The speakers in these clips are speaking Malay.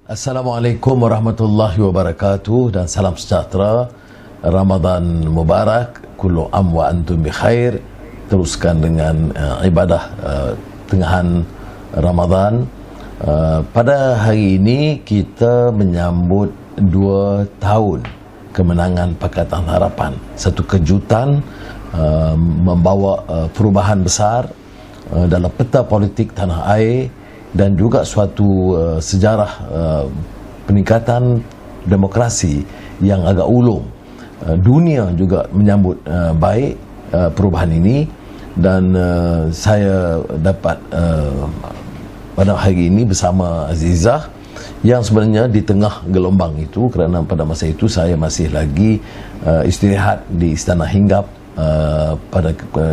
Assalamualaikum warahmatullahi wabarakatuh dan salam sejahtera. Ramadan Mubarak, kullu am wa antum bi khair. Teruskan dengan ibadah tengahan Ramadan. Pada hari ini kita menyambut 2 tahun kemenangan Pakatan Harapan. Satu kejutan membawa perubahan besar dalam peta politik tanah air dan juga suatu sejarah peningkatan demokrasi yang agak ulung. Dunia juga menyambut baik perubahan ini dan saya dapat pada hari ini bersama Azizah yang sebenarnya di tengah gelombang itu, kerana pada masa itu saya masih lagi istirahat di Istana Hinggap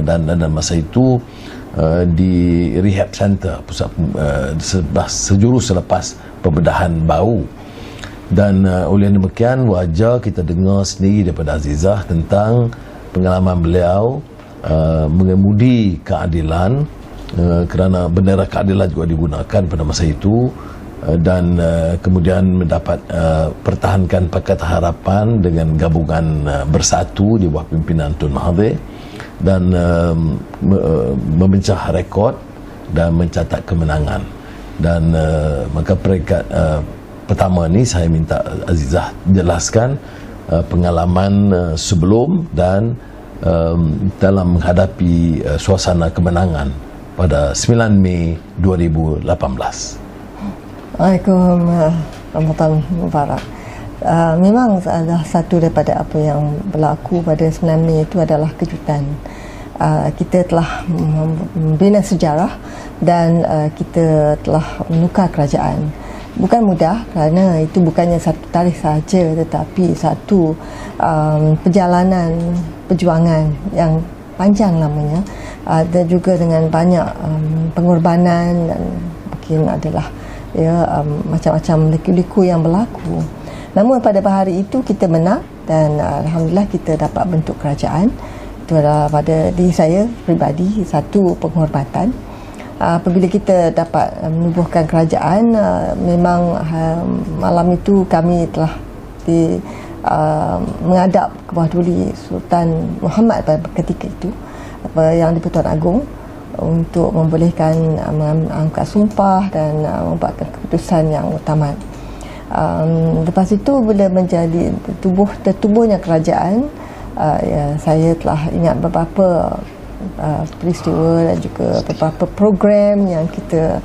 dan masa itu di rehab center pusat sejurus selepas pembedahan bau. Dan oleh demikian wajar kita dengar sendiri daripada Azizah tentang pengalaman beliau mengemudi keadilan, kerana bendera keadilan juga digunakan pada masa itu, dan kemudian mendapat pertahankan Pakatan Harapan dengan gabungan bersatu di bawah pimpinan Tun Mahathir dan memecah rekod dan mencatat kemenangan. Dan maka peringkat pertama ni saya minta Azizah jelaskan pengalaman sebelum dan dalam menghadapi suasana kemenangan pada 9 Mei 2018. Assalamualaikum Ramadan Mubarak. Memang adalah satu daripada apa yang berlaku pada 9 Mei itu adalah kejutan. Kita telah membina sejarah dan kita telah menukar kerajaan. Bukan mudah kerana itu bukannya satu tarikh sahaja, tetapi satu perjalanan perjuangan yang panjang lamanya, dan juga dengan banyak pengorbanan dan mungkin adalah macam-macam liku-liku yang berlaku. Namun pada hari itu kita menang dan alhamdulillah kita dapat bentuk kerajaan. Itu adalah pada diri saya peribadi satu penghormatan. Apabila kita dapat menubuhkan kerajaan, memang malam itu kami telah menghadap ke bawah duli Sultan Muhammad pada ketika itu, yang di-Pertuan Agong, untuk membolehkan mengangkat sumpah dan membuatkan keputusan yang utama. Lepas itu bila menjadi tertubuhnya kerajaan, saya telah ingat beberapa peristiwa dan juga beberapa program yang kita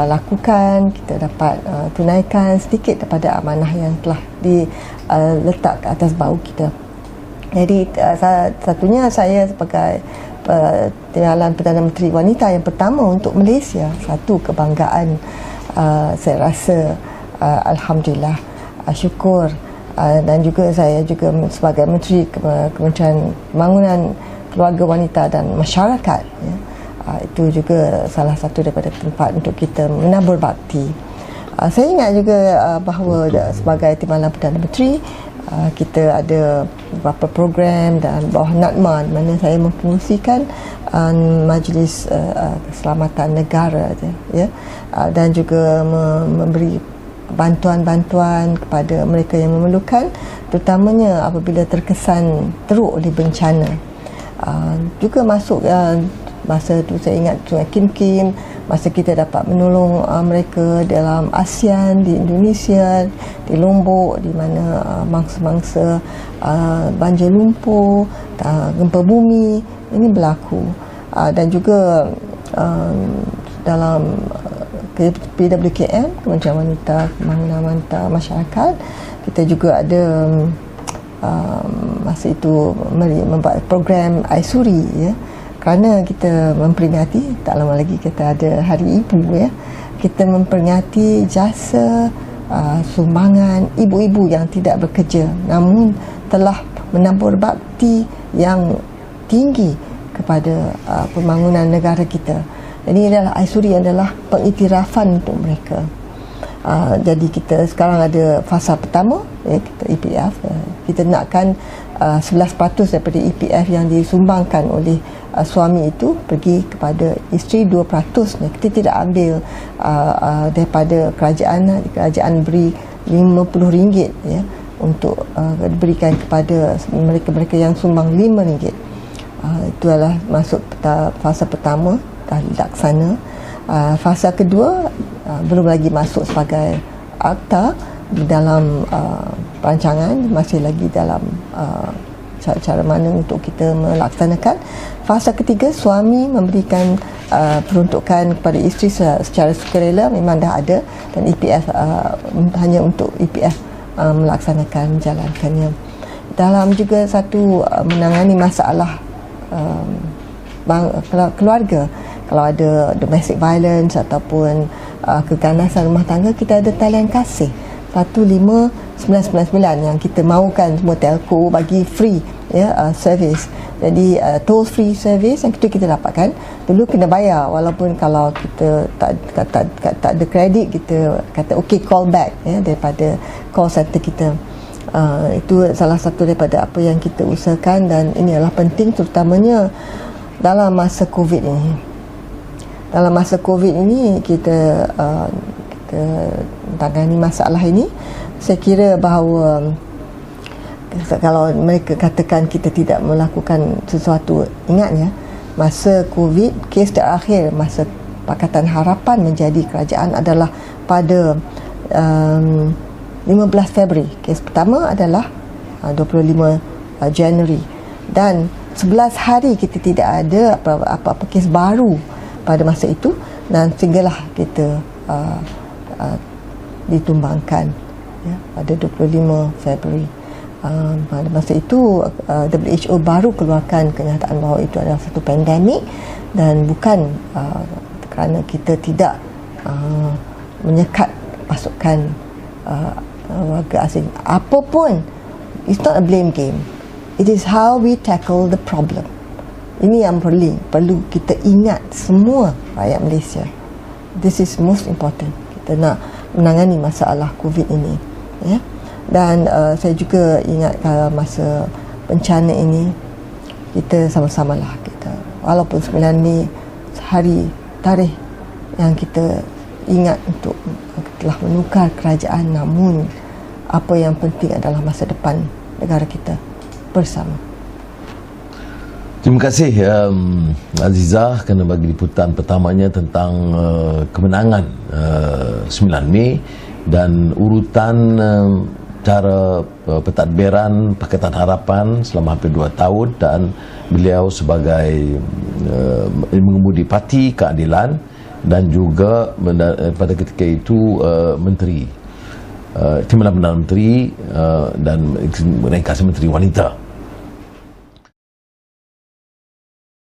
lakukan. Kita dapat tunaikan sedikit daripada amanah yang telah diletak ke atas bahu kita. Jadi satunya saya sebagai Timbalan Perdana Menteri Wanita yang pertama untuk Malaysia, satu kebanggaan. Saya rasa alhamdulillah, syukur, dan juga saya juga sebagai Menteri Kementerian Pembangunan Keluarga Wanita dan Masyarakat, itu juga salah satu daripada tempat untuk kita menabur bakti. Saya ingat juga bahawa sebagai Timbalan Perdana Menteri, kita ada beberapa program dan bawah NADMA, di mana saya mempengerusikan Majlis Keselamatan Negara, dan juga memberi bantuan-bantuan kepada mereka yang memerlukan, terutamanya apabila terkesan teruk oleh bencana. Juga masuk masa tu saya ingat Sungai Kim, masa kita dapat menolong mereka dalam ASEAN, di Indonesia, di Lombok, di mana mangsa-mangsa banjir lumpur, gempa bumi ini berlaku. Dan juga dalam PWKM, Kementerian Wanita Pembangunan Wanita Masyarakat, kita juga ada masa itu membuat program Aisuri, kerana kita memperingati, tak lama lagi kita ada Hari Ibu, kita memperingati jasa sumbangan ibu-ibu yang tidak bekerja namun telah menabur bakti yang tinggi kepada pembangunan negara kita. Ini adalah Aisuri adalah pengiktirafan untuk mereka. Jadi kita sekarang ada fasa pertama, kita EPF, kita nakkan 11% daripada EPF yang disumbangkan oleh suami itu pergi kepada isteri 2%. Kita tidak ambil daripada kerajaan beri RM50 ya, untuk diberikan kepada mereka-mereka yang sumbang RM5. Itu adalah masuk fasa pertama dah dilaksana. Fasa kedua belum lagi masuk sebagai akta dalam perancangan, masih lagi dalam cara mana untuk kita melaksanakan. Fasa ketiga, suami memberikan peruntukan kepada isteri secara sukarela, memang dah ada, dan EPF hanya untuk EPF melaksanakan, menjalankannya. Dalam juga satu menangani masalah keluarga, kalau ada domestic violence ataupun keganasan rumah tangga, kita ada talian kasih 15999 yang kita mahukan semua telco bagi free ya, service. Jadi toll free service yang kita dapatkan. Dulu kena bayar, walaupun kalau kita tak ada kredit, kita kata okay, call back ya, daripada call center kita. Itu salah satu daripada apa yang kita usahakan, dan ini adalah penting terutamanya dalam masa COVID ini. Dalam masa COVID ini kita tangani masalah ini. Saya kira bahawa kalau mereka katakan kita tidak melakukan sesuatu, ingat ya, masa COVID, kes terakhir masa Pakatan Harapan menjadi kerajaan adalah pada 15 Februari. Kes pertama adalah 25 Januari, dan 11 hari kita tidak ada apa-apa kes baru pada masa itu, dan sehinggalah kita ditumbangkan ya, pada 25 Februari. Pada masa itu WHO baru keluarkan kenyataan bahawa itu adalah satu pandemik, dan bukan kerana kita tidak menyekat pasukan warga asing. Apapun, it's not a blame game. It is how we tackle the problem. Ini yang perlu kita ingat semua rakyat Malaysia. This is most important. Kita nak menangani masalah COVID ini ya. Dan saya juga ingat kalau masa bencana ini kita sama-samalah, kita walaupun 9 Mei hari tarikh yang kita ingat untuk telah menukar kerajaan, namun apa yang penting adalah masa depan negara kita bersama. Terima kasih Azizah kerana bagi liputan pertamanya tentang kemenangan 9 Mei dan urutan cara pentadbiran Pakatan Harapan selama hampir 2 tahun, dan beliau sebagai mengemudi Parti Keadilan dan juga pada ketika itu Menteri Timbalan Perdana Menteri dan ringkasnya Menteri Wanita.